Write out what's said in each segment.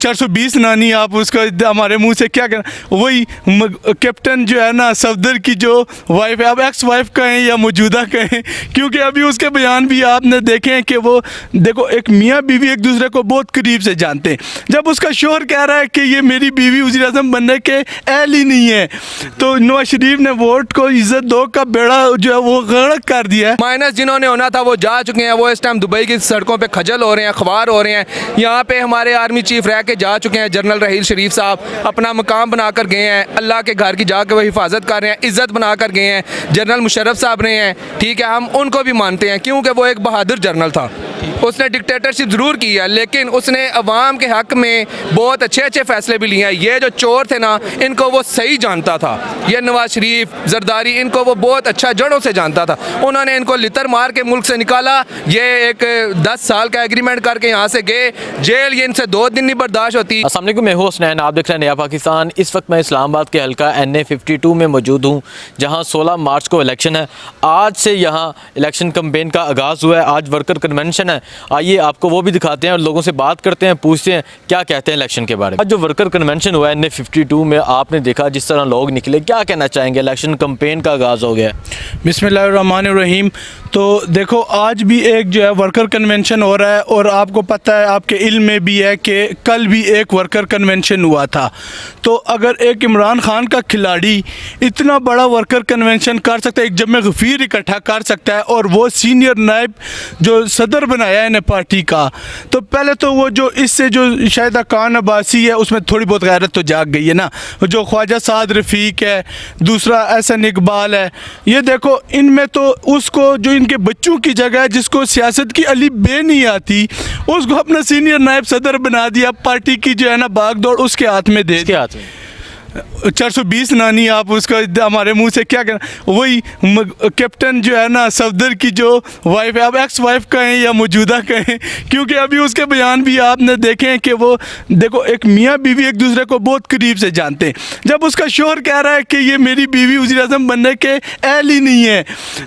420 नानी आप उसका हमारे मुंह से क्या कहना, वही कैप्टन जो है ना सफदर की जो वाइफ है, अब एक्स वाइफ कहें या मौजूदा कहें, क्योंकि अभी उसके बयान भी आपने देखे हैं कि वो देखो एक मियाँ बीवी एक दूसरे को बहुत करीब से जानते हैं। जब उसका शोहर कह रहा है कि ये मेरी बीवी वज़ीर आज़म बनने के अहल ही नहीं है, तो नवाज शरीफ ने वोट को इज्जत दो का बेड़ा जो है वो गड़क कर दिया है। माइनस जिन्होंने होना था वो जा चुके हैं, वो इस टाइम दुबई की सड़कों पे खजल हो रहे हैं, ख्वार हो रहे हैं। यहाँ पे हमारे आर्मी चीफ रह के जा चुके हैं जनरल रहील शरीफ साहब, अपना मकाम बना कर गए हैं, अल्लाह के घर की जाकर वो हिफाजत कर रहे हैं, इज़्ज़त बना कर गए हैं। जनरल मुशर्रफ साहब रहे हैं, ठीक है, हम उनको भी मानते हैं क्योंकि वो एक बहादुर जनरल था। उसने डिक्टेटरशिप ज़रूर की है, लेकिन उसने अवाम के हक़ में बहुत अच्छे अच्छे फ़ैसले भी लिए हैं। ये जो चोर थे ना, इनको वो सही जानता था, ये नवाज शरीफ जरदारी, इनको वो बहुत अच्छा जड़ों से जानता था। उन्होंने इनको लितर मार के मुल्क से निकाला, ये एक 10 साल का एग्रीमेंट करके यहाँ से गए जेल, ये इनसे 2 दिन नहीं बर्दाश्त होती। अस्सलाम वालेकुम, मैं हूं हुसनैन, आप देख रहे हैं नया पाकिस्तान। इस वक्त मैं इस्लामाबाद के हल्का NA 52 में मौजूद हूं, जहां 16 मार्च को इलेक्शन है। आज से यहां इलेक्शन कैंपेन का आगाज़ हुआ है, आज वर्कर कन्वेंशन है। आइए आपको वो भी दिखाते हैं और लोगों से बात करते हैं, पूछते हैं क्या कहते हैं इलेक्शन के बारे में। आज जो वर्कर कन्वेंशन हुआ है NA 52 में, आपने देखा जिस तरह लोग निकले, क्या कहना चाहेंगे? इलेक्शन कैंपेन का आगाज़ हो गया। बिस्मिल्लाहिर्रहमानिर्रहीम। तो देखो आज भी एक जो है वर्कर कन्वेंशन हो रहा है, और आपको पता है, आपके इल्म में भी है कि कल भी एक वर्कर कन्वेंशन हुआ था। तो अगर एक इमरान खान का खिलाड़ी इतना बड़ा वर्कर कन्वेंशन कर सकता है, एक जमे गफीर इकट्ठा कर सकता है, और वो सीनियर नायब जो सदर बनाया है इन्हें पार्टी का, तो पहले तो वो जो इससे जो शाहिदा खान अब्बासी है उसमें थोड़ी बहुत गैरत तो जाग गई है ना। जो ख्वाजा साद रफ़ीक है, दूसरा एहसन इकबाल है, ये देखो इनमें तो उसको जो इनके बच्चों की जगह है, जिसको सियासत की अली बे नहीं आती, उसको अपना सीनियर नायब सदर बना दिया। पार्टी की जो है ना भागदौड़ उसके हाथ में दे दी। 420 नानी आप उसका हमारे मुंह से क्या कहना, वही कैप्टन जो है ना सफदर की जो वाइफ है, अब एक्स वाइफ कहें या मौजूदा कहें, क्योंकि अभी उसके बयान भी आपने देखे हैं कि वो देखो एक मियाँ बीवी एक दूसरे को बहुत करीब से जानते हैं। जब उसका शोहर कह रहा है कि ये मेरी बीवी वज़ीर आज़म बनने के अहल ही नहीं है,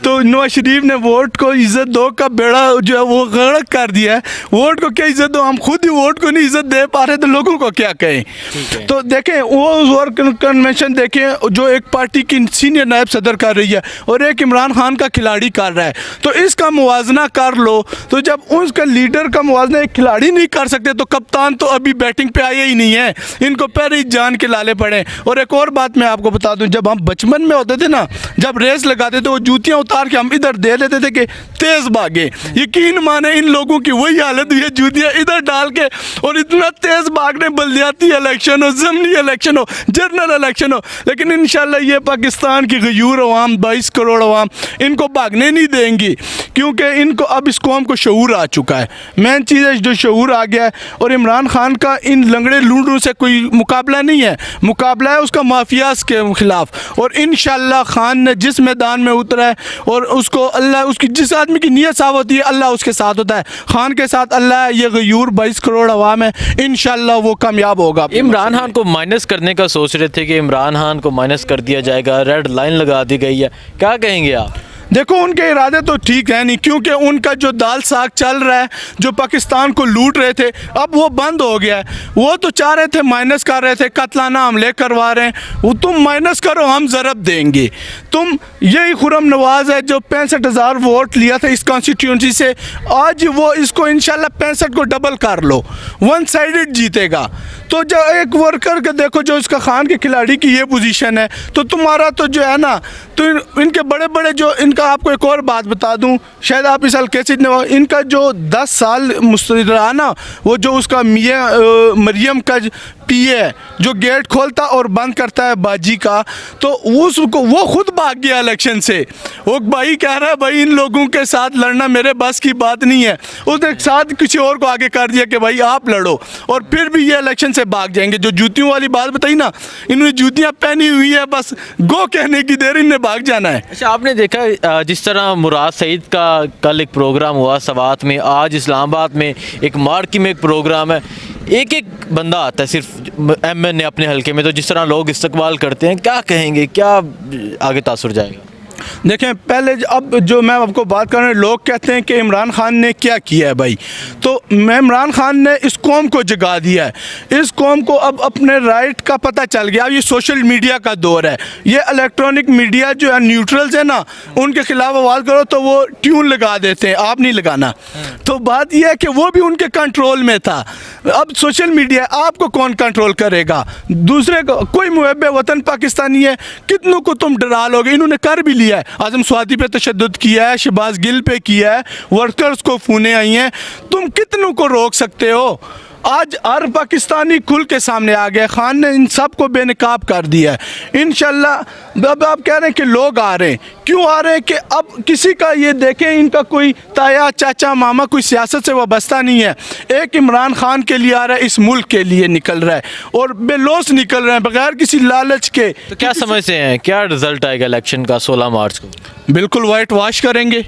तो नवाज शरीफ ने वोट को इज्जत दो का बेड़ा जो है वो गड़क कर दिया है। वोट को क्या इज्जत दो, हम खुद ही वोट को नहीं इज्जत दे पा रहे, तो लोगों को क्या कहें। तो देखें वो कन्वेंशन देखें जो एक पार्टी की सीनियर नायब सदर कर रही है और एक इमरान खान का खिलाड़ी कर रहा है, तो इसका मुवाजना कर लो। तो जब उसका लीडर का मुवाजना एक खिलाड़ी नहीं कर सकते, तो कप्तान तो अभी बैटिंग पे आए ही नहीं है, इनको पहले ही जान के लाले पड़े। और एक और बात मैं आपको बता दूं, जब हम बचपन में होते थे ना, जब रेस लगाते थे, वो जूतियाँ उतार के हम इधर दे देते थे कि तेज़ भागे। यकीन माने इन लोगों की वही हालत हुई है, जूतियाँ इधर डाल के, और इतना तेज़ भागने, बल्दियाती इलेक्शन हो, ज़मनी इलेक्शन हो, जनरल इलेक्शन हो, लेकिन इंशाल्लाह ये पाकिस्तान की गयूर अवाम 22 करोड़ अवाम इनको भागने नहीं देंगी, क्योंकि इनको अब इस कौम को शऊर आ चुका है। मेन चीज़ है जो शऊर आ गया है, और इमरान खान का इन लंगड़े लूंडों से कोई मुकाबला नहीं है, मुकाबला है उसका माफियाज के खिलाफ। और इंशाल्लाह खान ने जिस मैदान में उतरा है, और उसको अल्लाह, उसकी जिस आदमी की नीयत साफ होती है अल्लाह उसके साथ होता है। खान के साथ अल्लाह है, ये गयूर 22 करोड़ अवाम है, इंशाल्लाह वो कामयाब होगा। इमरान खान को माइनस करने का सोच रहे थे कि इमरान खान को माइनस कर दिया जाएगा, रेड लाइन लगा दी गई है, क्या कहेंगे आप? देखो उनके इरादे तो ठीक है नहीं, क्योंकि उनका जो दाल साग चल रहा है, जो पाकिस्तान को लूट रहे थे, अब वो बंद हो गया है। वो तो चाह रहे थे, माइनस कर रहे थे, कत्लाना हमले करवा रहे हैं, वो तुम माइनस करो हम ज़रब देंगे। तुम यही खुरम नवाज़ है जो 65,000 वोट लिया था इस कॉन्स्टिट्यूंसी से, आज वो इसको इंशाल्लाह 65 को डबल कर लो, 1 साइडेड जीतेगा। तो जो एक वर्कर का देखो, जो इसका खान के खिलाड़ी की ये पोजीशन है, तो तुम्हारा तो जो है ना, तो इनके बड़े बड़े जो इनका, आपको एक और बात बता दूं, शायद आप इस साल कैसे इनका जो 10 साल मुस्तैद रहा ना, वो जो उसका मियाँ मरियम का पीए जो गेट खोलता और बंद करता है बाजी का, तो उसको वो खुद भाग गया इलेक्शन से। वो भाई कह रहा है भाई इन लोगों के साथ लड़ना मेरे बस की बात नहीं है, उसने साथ किसी और को आगे कर दिया कि भाई आप लड़ो, और फिर भी ये इलेक्शन से भाग जाएंगे। जो जूतियों वाली बात बताई ना, इन्होंने जूतियाँ पहनी हुई है, बस गो कहने की देर, इन्हें भाग जाना है। अच्छा, आपने देखा जिस तरह मुराद सईद का कल एक प्रोग्राम हुआ सवात में, आज इस्लामाबाद में एक मार्की में एक प्रोग्राम है, एक एक बंदा आता है सिर्फ MN अपने हल्के में, तो जिस तरह लोग इस्तकबाल करते हैं, क्या कहेंगे, क्या आगे तासुर जाएगा? देखें पहले अब जो मैं आपको बात कर रहा हूँ, लोग कहते हैं कि इमरान खान ने क्या किया है भाई, तो इमरान खान ने इस कौम को जगा दिया है। इस कौम को अब अपने राइट का पता चल गया। अब ये सोशल मीडिया का दौर है, ये इलेक्ट्रॉनिक मीडिया जो है न्यूट्रल्स है ना, उनके खिलाफ आवाज़ करो तो वो ट्यून लगा देते हैं, आप नहीं लगाना। तो बात यह है कि वो भी उनके कंट्रोल में था। अब सोशल मीडिया, आपको कौन कंट्रोल करेगा? दूसरे को कोई मुहब्बे वतन पाकिस्तानी है, कितनों को तुम डरा लोगे? इन्होंने कर भी लिया है, आजम स्वाति पे तशद्दुद किया है, शहबाज गिल पे किया है, वर्कर्स को फूने आई हैं, तुम कितनों को रोक सकते हो? आज हर पाकिस्तानी खुल के सामने आ गया। खान ने इन सब को बेनकाब कर दिया है। इंशाल्लाह अब आप कह रहे हैं कि लोग आ रहे हैं, क्यों आ रहे हैं? कि अब किसी का ये देखें, इनका कोई ताया चाचा मामा कोई सियासत से वाबस्ता नहीं है। एक इमरान खान के लिए आ रहा है, इस मुल्क के लिए निकल रहा है और बेलौस निकल रहे हैं बगैर किसी लालच के। तो क्या समझते हैं क्या रिजल्ट आएगा इलेक्शन का 16 मार्च को? बिल्कुल वाइट वॉश करेंगे,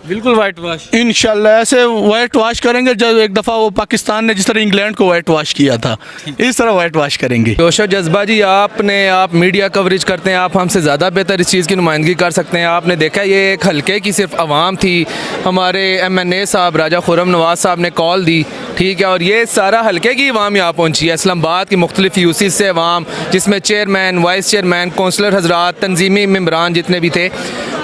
बिल्कुल वाइट वॉश। इंशाल्लाह ऐसे वाइट वॉश करेंगे जब एक दफ़ा वो पाकिस्तान ने जिस तरह इंग्लैंड को वाइट वॉश किया था, इस तरह वाइट वॉश करेंगे। जोशो जज्बा जी, आप मीडिया कवरेज करते हैं, आप हमसे ज़्यादा बेहतर इस चीज़ की नुमाइंदगी कर सकते हैं। आपने देखा ये एक हल्के की सिर्फ आवाम थी, हमारे MNA साहब राजा खुर्रम नवाज साहब ने कॉल दी, ठीक है, और ये सारा हल्के की आवाम यहाँ पहुँची है। इस्लामाबाद की मुख्तलिफ यूसीज से आवाम, जिसमें चेयरमैन, वाइस चेयरमैन, कौंसलर हजरात, तंजीमी मेम्बरान जितने भी थे,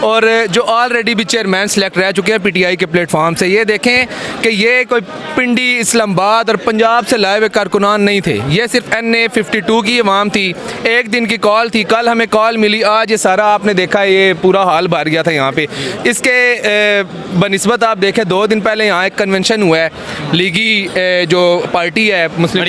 और जो ऑलरेडी भी चेयरमैन सेलेक्ट रह चुके हैं PTI के प्लेटफॉर्म से। ये देखें कि ये कोई पिंडी, इस्लामाबाद और पंजाब से लाए हुए कारकुनान नहीं थे, ये सिर्फ NA 52 की आवाम थी। एक दिन की कॉल थी, कल हमें कॉल मिली, आज ये सारा आपने देखा, ये पूरा हाल भर गया था यहाँ पे। इसके बनिस्बत आप देखें 2 दिन पहले यहाँ एक कन्वेंशन हुआ है, लीगी जो पार्टी है मुस्लिम,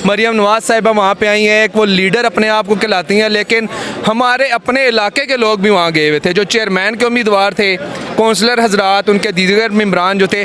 मरियम नवाज साहिबा वहाँ पे आई हैं। एक वो लीडर अपने आप को कहलाती हैं, लेकिन हमारे अपने इलाके के लोग भी वहाँ गए हुए थे, जो चेयरमैन के उम्मीदवार थे, कौंसलर हजरात, उनके दीगर मेम्बरान जो थे।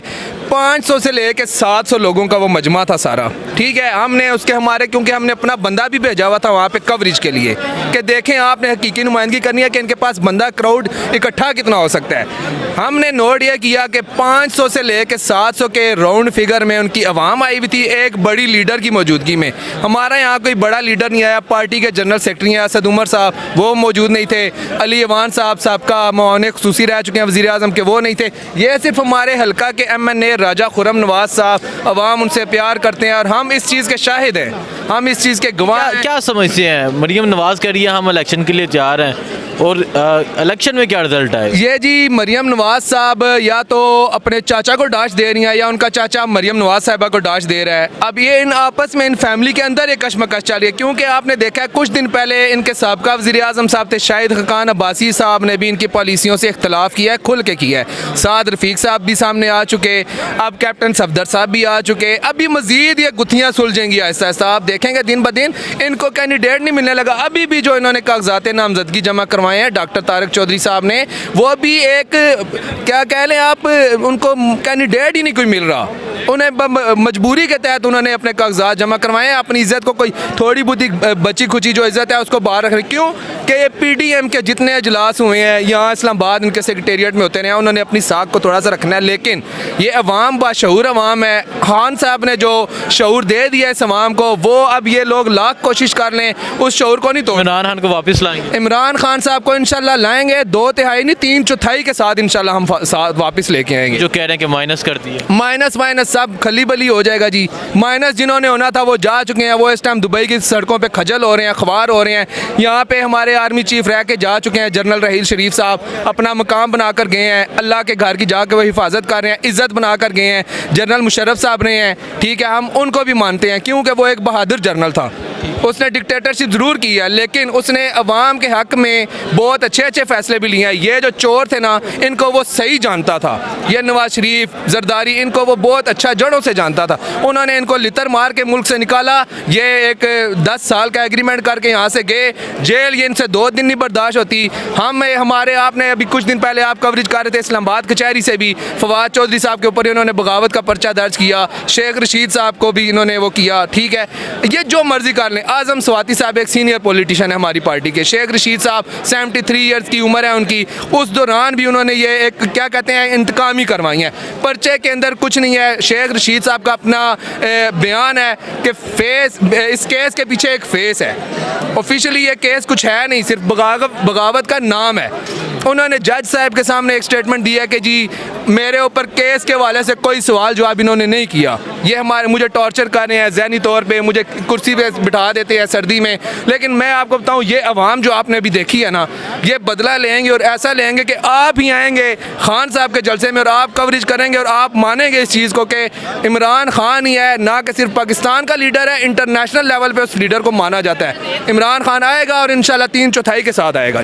500 से लेकर 700 लोगों का वो मजमा था सारा, ठीक है। हमने उसके हमारे, क्योंकि हमने अपना बंदा भी भेजा हुआ था वहाँ पे कवरेज के लिए कि देखें आपने हकीकी नुमाइंदगी करनी है कि इनके पास बंदा क्राउड इकट्ठा कितना हो सकता है। हमने नोट ये किया कि 500 से लेकर 700 के राउंड फिगर में उनकी आवाम आई हुई थी, एक बड़ी लीडर की मौजूदगी में। हमारा यहाँ कोई बड़ा लीडर नहीं आया, पार्टी के जनरल सेक्रेटरी हैं असद उमर साहब, वो मौजूद नहीं थे। अली अवान साहब सबका मौन खुसूसी रह चुके हैं वज़ीर आज़म के, वो नहीं थे। ये सिर्फ हमारे हल्का के MNA राजा खुर्रम नवाज साहब, अवाम उनसे प्यार करते हैं और हम इस चीज़ के शाहिद हैं, हम इस चीज़ के गवाह हैं। क्या समझते हैं? मरियम नवाज कह रही है हम इलेक्शन के लिए तैयार हैं, और इलेक्शन में क्या रिजल्ट आए? ये जी मरियम नवाज साहब या तो अपने चाचा को डांच दे रही हैं, या उनका चाचा मरियम नवाज साहिबा को डांच दे रहा है। अब ये इन आपस में, इन फैमिली के अंदर एक कशमकश चल रही है, क्योंकि आपने देखा है कुछ दिन पहले इनके साबका वज़ीर आज़म साहब थे शाहिद खान अब्बासी साहब ने भी इनकी पॉलिसियों से इख्तलाफ किया है, खुल के किया है। साद रफ़ीक साहब भी सामने आ चुके, अब कैप्टन सफदर साहब भी आ चुके, अभी मज़ीद ये गुत्थियाँ सुलझेंगी आहिस्ता आहिस्ता। आप देखेंगे दिन ब दिन इनको कैंडिडेट नहीं मिलने लगा। अभी भी जो इन्होंने कागजात नामजदगी जमा करवाए हैं डॉक्टर तारिक चौधरी साहब ने, वो भी एक क्या कह लें आप, उनको कैंडिडेट ही नहीं कोई मिल रहा। उन्हें मजबूरी के तहत उन्होंने अपने कागजात जमा करवाए हैं, अपनी इज़्ज़त को, कोई थोड़ी बहुत बची खुची जो इज़्ज़त है उसको बाहर रख रहे। क्यों कि ये PDM के जितने इजलास हुए हैं यहाँ इस्लामाबाद इनके सेक्रेटेरिएट में होते रहे, उन्होंने अपनी साख को थोड़ा सा रखना है, लेकिन ये अवाम बाशऊर अवाम है। खान साहब ने जो शऊर दे दिया है इस अवाम को, वो अब ये लोग लाख कोशिश कर लें उस शऊर को नहीं। तो इमरान खान को वापस लाएंगे, इमरान खान साहब को इंशाल्लाह लाएंगे, 2/3 नहीं 3/4 के साथ इंशाल्लाह हम वापस लेके आएंगे। जो कह रहे हैं कि माइनस कर दिए, माइनस सब खली बली हो जाएगा जी। माइनस जिन्होंने होना था वो जा चुके हैं, वो इस टाइम दुबई की सड़कों पे खजल हो रहे हैं, अखबार हो रहे हैं। यहाँ पे हमारे आर्मी चीफ रह के जा चुके हैं जनरल रहील शरीफ साहब, अपना मकाम बना कर गए हैं, अल्लाह के घर की जाकर वो हिफाजत कर रहे हैं, इज़्ज़त बना कर गए हैं। जनरल मुशर्रफ साहब रहे हैं, ठीक है, हम उनको भी मानते हैं क्योंकि वो एक बहादुर जनरल था। उसने डिक्टेटरशिप ज़रूर की है, लेकिन उसने अवाम के हक़ में बहुत अच्छे अच्छे फ़ैसले भी लिए हैं। ये जो चोर थे ना, इनको वो सही जानता था, ये नवाज शरीफ, जरदारी, इनको वो बहुत अच्छा जड़ों से जानता था। उन्होंने इनको लितर मार के मुल्क से निकाला। ये एक 10 साल का एग्रीमेंट करके यहाँ से गए जेल, ये इनसे 2 दिन नहीं बर्दाश्त होती। हमारे आपने अभी कुछ दिन पहले आप कवरेज कर रहे थे इस्लामाबाद कचहरी से भी, फवाद चौधरी साहब के ऊपर इन्होंने बगावत का पर्चा दर्ज किया, शेख रशीद साहब को भी इन्होंने वो किया, ठीक है। ये जो मर्जी कर लें। आज़म स्वाति साहब एक सीनियर पॉलिटिशियन है हमारी पार्टी के, शेख रशीद साहब 73 ईयर्स की उम्र है उनकी, उस दौरान भी उन्होंने ये एक क्या कहते हैं इंतकामी करवाई हैं। पर्चे के अंदर कुछ नहीं है। शेख रशीद साहब का अपना बयान है कि फेस, इस केस के पीछे एक फेस है, ऑफिशियली ये केस कुछ है नहीं, सिर्फ बगावत का नाम है। उन्होंने जज साहब के सामने एक स्टेटमेंट दिया कि जी मेरे ऊपर केस के हवाले से कोई सवाल जवाब इन्होंने नहीं किया, ये मुझे टॉर्चर कर रहे हैं ज़हनी तौर पे, मुझे कुर्सी पे बिठा देते हैं सर्दी में। लेकिन मैं आपको बताऊं, ये अवाम जो आपने अभी देखी है ना, ये बदला लेंगे और ऐसा लेंगे कि आप ही आएंगे खान साहब के जलसे में और आप कवरेज करेंगे और आप मानेंगे इस चीज़ को कि इमरान खान ही है, ना कि सिर्फ पाकिस्तान का लीडर है, इंटरनेशनल लेवल पर उस लीडर को माना जाता है। इमरान खान आएगा और इंशाल्लाह 3/4 के साथ आएगा।